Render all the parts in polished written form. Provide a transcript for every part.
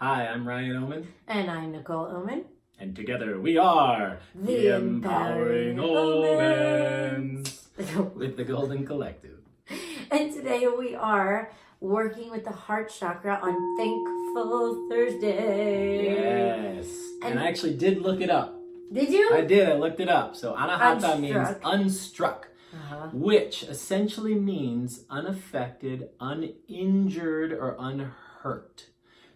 Hi, I'm Ryan Oman. And I'm Nicole Oman. And together we are the Empowering Omens with the Golden Collective. And today we are working with the heart chakra on Thankful Thursday. Yes. And I actually did look it up. Did you? I did. I looked it up. So Anahata means unstruck. Which essentially means unaffected, uninjured, or unhurt.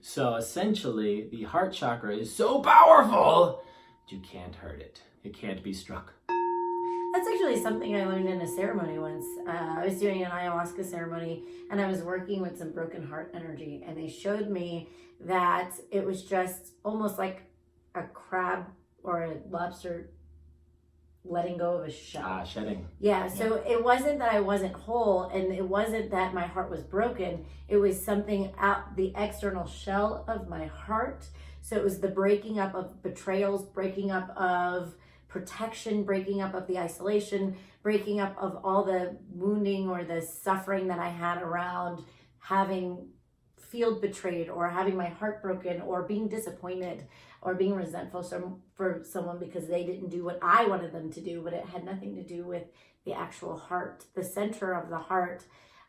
So essentially, the heart chakra is so powerful that you can't hurt it. It can't be struck. That's actually something I learned in a ceremony once. I was doing an ayahuasca ceremony and I was working with some broken heart energy, and they showed me that it was just almost like a crab or a lobster letting go of a shell. Shedding. Yeah, so it wasn't that I wasn't whole, and it wasn't that my heart was broken. It was something out the external shell of my heart. So it was the breaking up of betrayals, breaking up of protection, breaking up of the isolation, breaking up of all the wounding or the suffering that I had around having feel betrayed or having my heart broken or being disappointed or being resentful for someone because they didn't do what I wanted them to do, but it had nothing to do with the actual heart. The center of the heart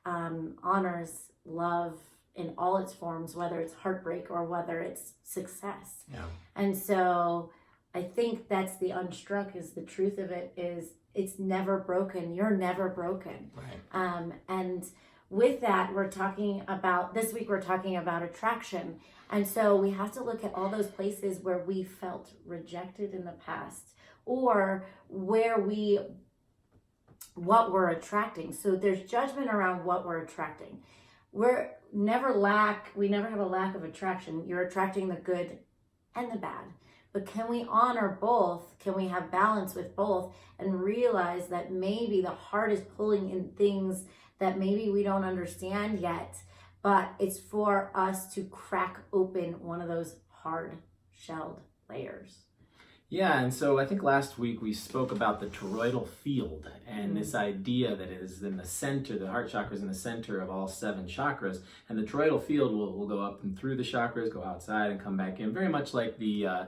honors love in all its forms, whether it's heartbreak or whether it's success. Yeah. And so I think that's the unstruck, is the truth of it is it's never broken. You're never broken. Right. And with that, this week we're talking about attraction. And so we have to look at all those places where we felt rejected in the past, or what we're attracting. So there's judgment around what we're attracting. We never have a lack of attraction. You're attracting the good and the bad. But can we honor both? Can we have balance with both and realize that maybe the heart is pulling in things that maybe we don't understand yet, but it's for us to crack open one of those hard shelled layers. Yeah, and so I think last week we spoke about the toroidal field and this idea that it is in the center, the heart chakra is in the center of all 7 chakras, and the toroidal field will go up and through the chakras, go outside and come back in, very much like the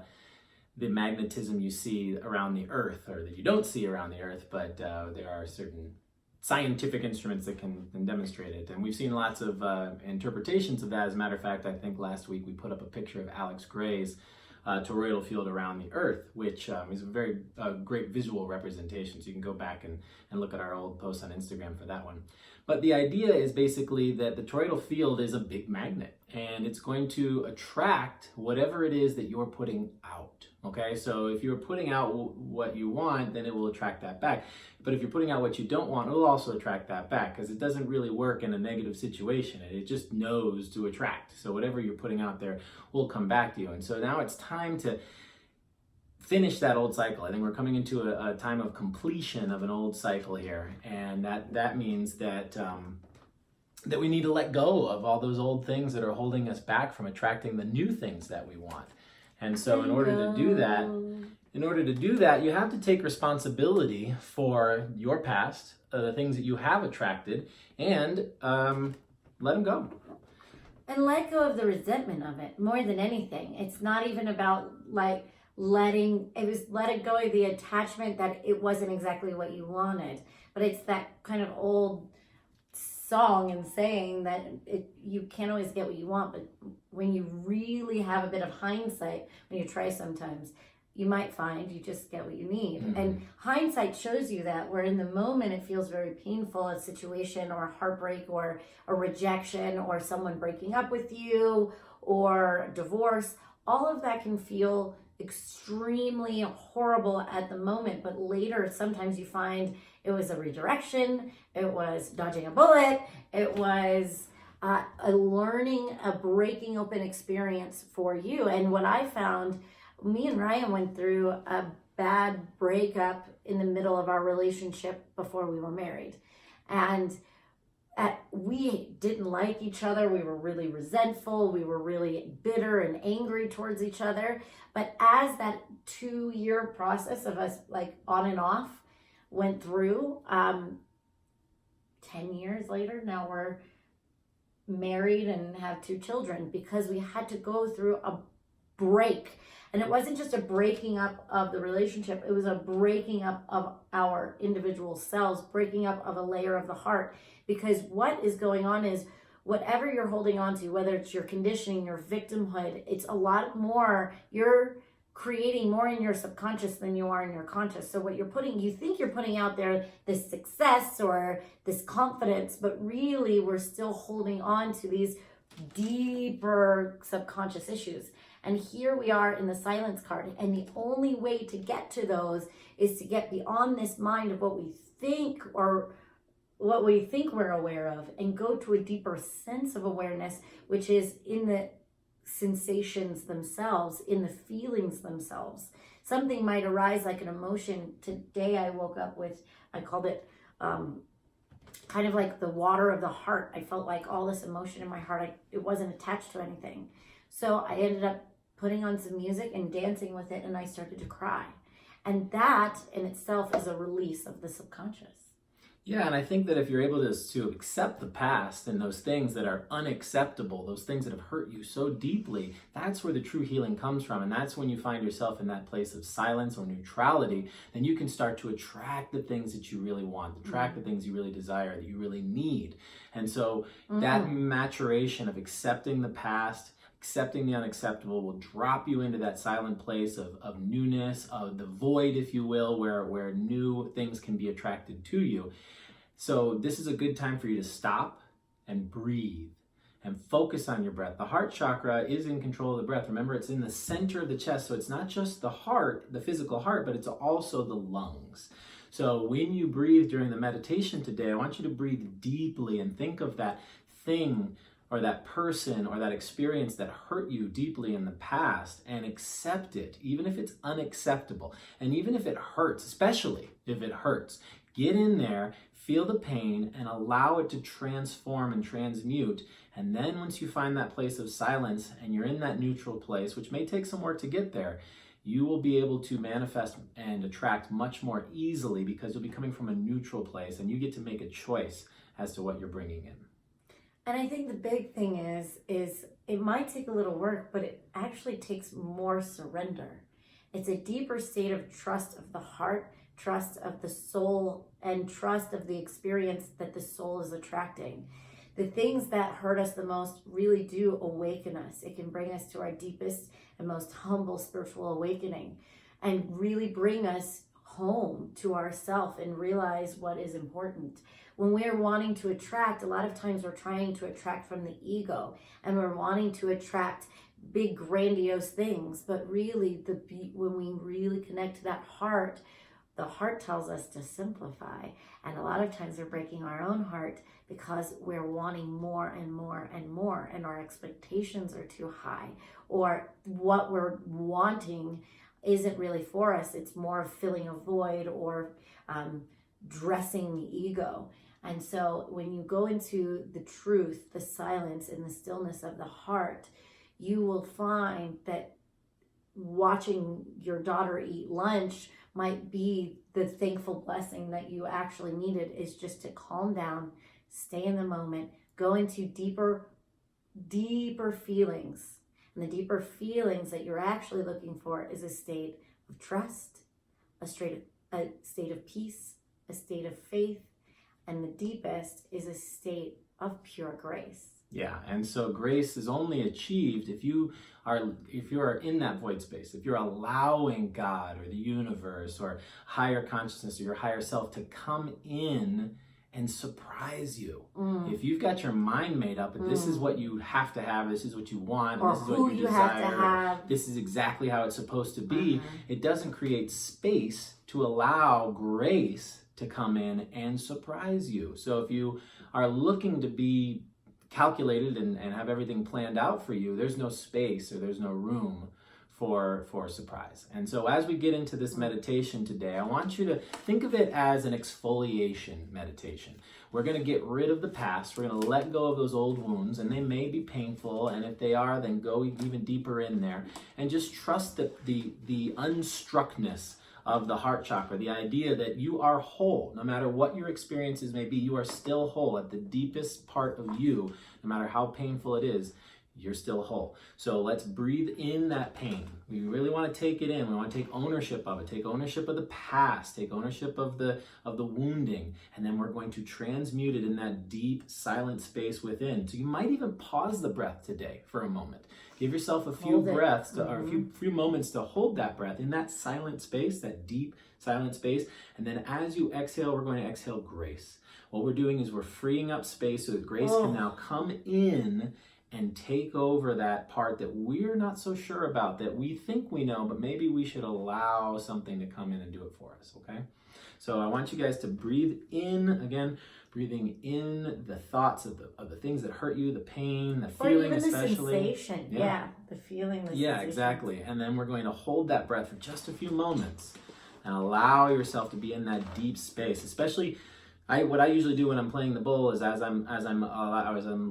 magnetism you see around the earth, or that you don't see around the earth, but there are certain scientific instruments that can demonstrate it. And we've seen lots of interpretations of that. As a matter of fact, I think last week we put up a picture of Alex Gray's toroidal field around the earth, which is a very great visual representation. So you can go back and look at our old posts on Instagram for that one. But the idea is basically that the toroidal field is a big magnet, and it's going to attract whatever it is that you're putting out. Okay, so if you're putting out what you want, then it will attract that back. But if you're putting out what you don't want, it will also attract that back, because it doesn't really work in a negative situation. It just knows to attract. So whatever you're putting out there will come back to you. And so now it's time to finish that old cycle. I think we're coming into a time of completion of an old cycle here, and that means that that we need to let go of all those old things that are holding us back from attracting the new things that we want. And so in order to do that, you have to take responsibility for your past, the things that you have attracted, and let them go. And let go of the resentment of it more than anything. It's not even about let it go of the attachment that it wasn't exactly what you wanted. But it's that kind of old song and saying that you can't always get what you want, but when you really have a bit of hindsight, when you try sometimes, you might find you just get what you need. Mm-hmm. And hindsight shows you that, where in the moment it feels very painful, a situation or a heartbreak or a rejection or someone breaking up with you or divorce, all of that can feel extremely horrible at the moment, but later sometimes you find it was a redirection, it was dodging a bullet, it was a learning, a breaking open experience for you. And what I found, me and Ryan went through a bad breakup in the middle of our relationship before we were married, and we didn't like each other. We were really resentful. We were really bitter and angry towards each other. But as that 2-year process of us on and off went through, 10 years later, now we're married and have 2 children, because we had to go through a break. And it wasn't just a breaking up of the relationship, it was a breaking up of our individual selves, breaking up of a layer of the heart. Because what is going on is, whatever you're holding on to, whether it's your conditioning, your victimhood, it's a lot more, you're creating more in your subconscious than you are in your conscious. So what you think you're putting out there, this success or this confidence, but really we're still holding on to these deeper subconscious issues. And here we are in the silence card. And the only way to get to those is to get beyond this mind of what we think or what we think we're aware of, and go to a deeper sense of awareness, which is in the sensations themselves, in the feelings themselves. Something might arise like an emotion. Today I woke up with, I called it kind of like the water of the heart. I felt like all this emotion in my heart, it wasn't attached to anything. So I ended up putting on some music and dancing with it, and I started to cry. And that in itself is a release of the subconscious. Yeah, and I think that if you're able to accept the past and those things that are unacceptable, those things that have hurt you so deeply, that's where the true healing comes from. And that's when you find yourself in that place of silence or neutrality, then you can start to attract the things that you really want, attract the things you really desire, that you really need. And so that maturation of accepting the past, accepting the unacceptable, will drop you into that silent place of newness, of the void, if you will, where new things can be attracted to you. So this is a good time for you to stop and breathe and focus on your breath. The heart chakra is in control of the breath. Remember, it's in the center of the chest. So it's not just the heart, the physical heart, but it's also the lungs. So when you breathe during the meditation today, I want you to breathe deeply and think of that thing or that person or that experience that hurt you deeply in the past, and accept it, even if it's unacceptable. And even if it hurts, especially if it hurts, get in there, feel the pain, and allow it to transform and transmute. And then once you find that place of silence and you're in that neutral place, which may take some work to get there, you will be able to manifest and attract much more easily, because you'll be coming from a neutral place and you get to make a choice as to what you're bringing in. And I think the big thing is it might take a little work, but it actually takes more surrender. It's a deeper state of trust of the heart, trust of the soul, and trust of the experience that the soul is attracting. The things that hurt us the most really do awaken us. It can bring us to our deepest and most humble spiritual awakening, and really bring us home to ourself and realize what is important. When we're wanting to attract, a lot of times we're trying to attract from the ego, and we're wanting to attract big grandiose things. But really, when we really connect to that heart, the heart tells us to simplify. And a lot of times we're breaking our own heart because we're wanting more and more and more, and our expectations are too high, or what we're wanting isn't really for us. It's more filling a void or dressing the ego. And so when you go into the truth, the silence, and the stillness of the heart, you will find that watching your daughter eat lunch might be the thankful blessing that you actually needed, is just to calm down, stay in the moment, go into deeper feelings. And the deeper feelings that you're actually looking for is a state of trust, a state of peace, a state of faith, and the deepest is a state of pure grace. Yeah, and so grace is only achieved if you are in that void space, if you're allowing God or the universe or higher consciousness or your higher self to come in and surprise you. If you've got your mind made up, and this is what you have to have, this is what you want, or this is what you have desire, to have. this is exactly how it's supposed to be, it doesn't create space to allow grace to come in and surprise you. So if you are looking to be calculated and have everything planned out for you, there's no space or there's no room for surprise. And so as we get into this meditation today, I want you to think of it as an exfoliation meditation. We're going to get rid of the past. We're going to let go of those old wounds, and they may be painful, and if they are, then go even deeper in there and just trust that the unstruckness of the heart chakra. The idea that you are whole, no matter what your experiences may be, you are still whole at the deepest part of you, no matter how painful it is. You're still whole. So let's breathe in that pain. We really want to take it in. We want to take ownership of it. Take ownership of the past. Take ownership of the wounding. And then we're going to transmute it in that deep, silent space within. So you might even pause the breath today for a moment. Give yourself a few breaths or a few moments to hold that breath in that silent space, that deep, silent space. And then as you exhale, we're going to exhale grace. What we're doing is we're freeing up space so that grace can now come in and take over that part that we're not so sure about, that we think we know, but maybe we should allow something to come in and do it for us, okay? So I want you guys to breathe in, again, breathing in the thoughts of the things that hurt you, the pain, the feeling, or even especially. The sensation, the feeling, the yeah, sensation. Exactly. And then we're going to hold that breath for just a few moments and allow yourself to be in that deep space, especially what I usually do when I'm playing the bowl is as I'm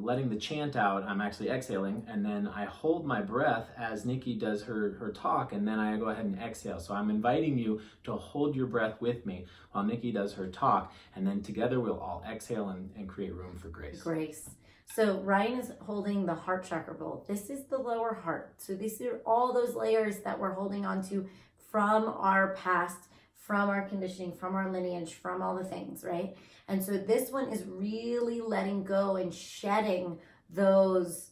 letting the chant out, I'm actually exhaling, and then I hold my breath as Nikki does her talk, and then I go ahead and exhale. So I'm inviting you to hold your breath with me while Nikki does her talk, and then together we'll all exhale and create room for grace. Grace. So Ryan is holding the heart chakra bowl. This is the lower heart. So these are all those layers that we're holding on to from our past, from our conditioning, from our lineage, from all the things, right? And so this one is really letting go and shedding those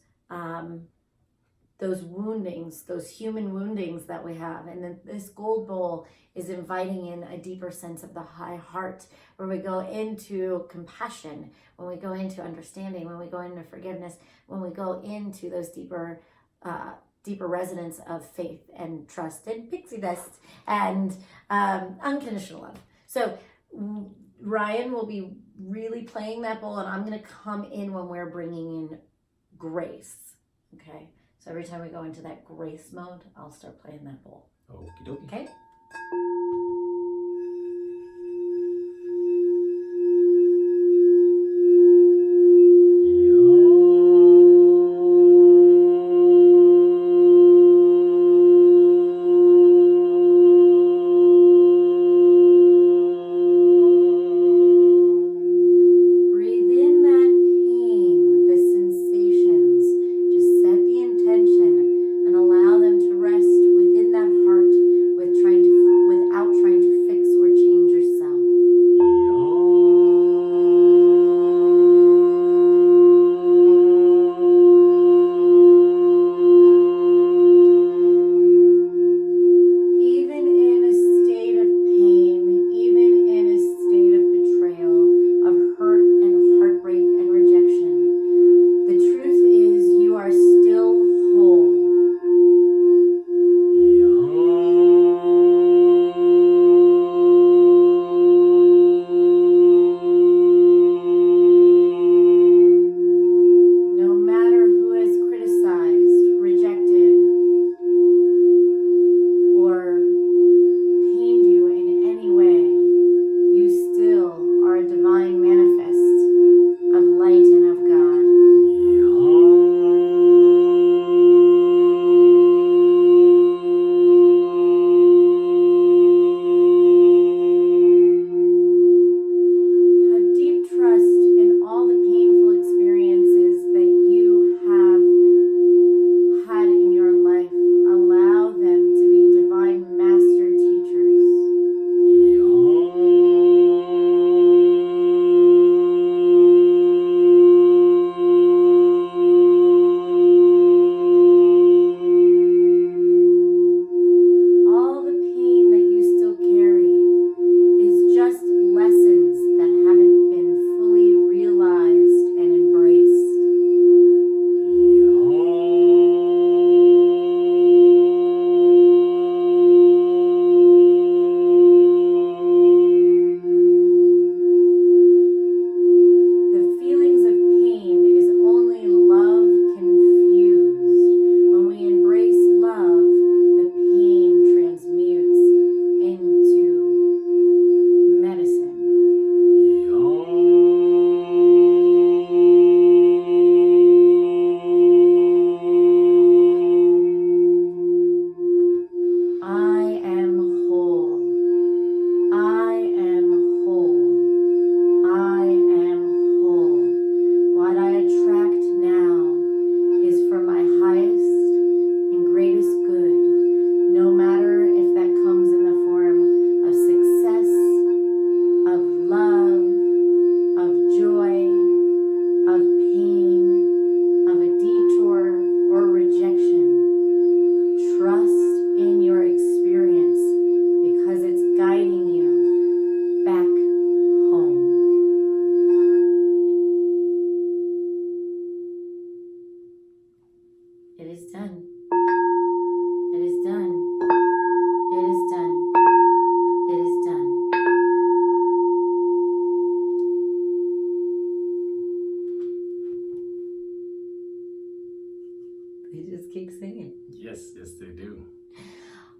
woundings, those human woundings that we have. And then this gold bowl is inviting in a deeper sense of the high heart, where we go into compassion, when we go into understanding, when we go into forgiveness, when we go into those deeper resonance of faith and trust and pixie dust and unconditional love. So Ryan will be really playing that bowl, and I'm going to come in when we're bringing in grace. Okay? So every time we go into that grace mode, I'll start playing that bowl. Okie dokie. Okay?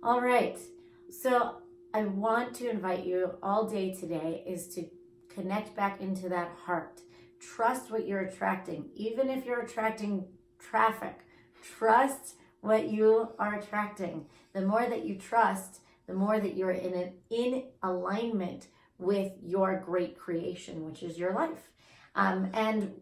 All right. So I want to invite you all day today is to connect back into that heart. Trust what you're attracting. Even if you're attracting traffic, trust what you are attracting. The more that you trust, the more that you're in alignment with your great creation, which is your life. And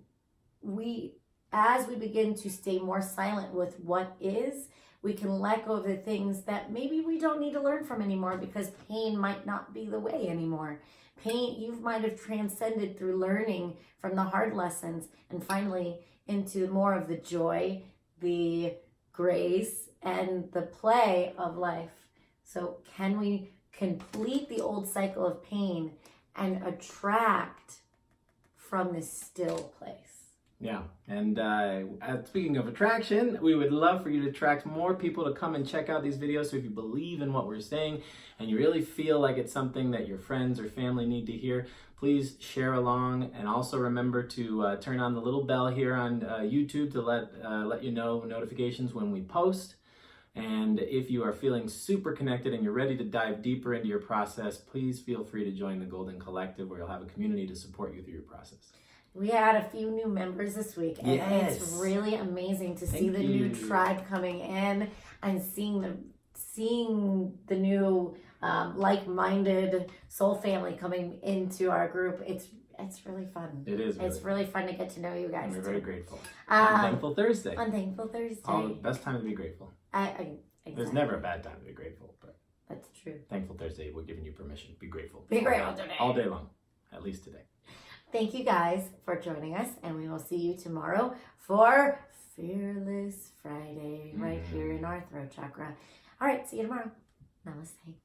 as we begin to stay more silent with what is, we can let go of the things that maybe we don't need to learn from anymore because pain might not be the way anymore. Pain, you might have transcended through learning from the hard lessons and finally into more of the joy, the grace, and the play of life. So can we complete the old cycle of pain and attract from this still place? Yeah, and speaking of attraction, we would love for you to attract more people to come and check out these videos. So if you believe in what we're saying and you really feel like it's something that your friends or family need to hear, please share along. And also remember to turn on the little bell here on YouTube to let you know notifications when we post. And if you are feeling super connected and you're ready to dive deeper into your process, please feel free to join the Golden Collective, where you'll have a community to support you through your process. We had a few new members this week, and Yes. it's really amazing to see the new tribe coming in and seeing the new like-minded soul family coming into our group. It's really fun. It is. It's really fun to get to know you guys. And we're too. very grateful. On Thankful Thursday. On Thankful Thursday. Oh, the best time to be grateful. Exactly. There's never a bad time to be grateful, but That's true. Thankful Thursday, we're giving you permission. Be grateful. Be grateful today. All day long. At least today. Thank you guys for joining us, and we will see you tomorrow for Fearless Friday right here in our throat chakra. All right, see you tomorrow. Namaste.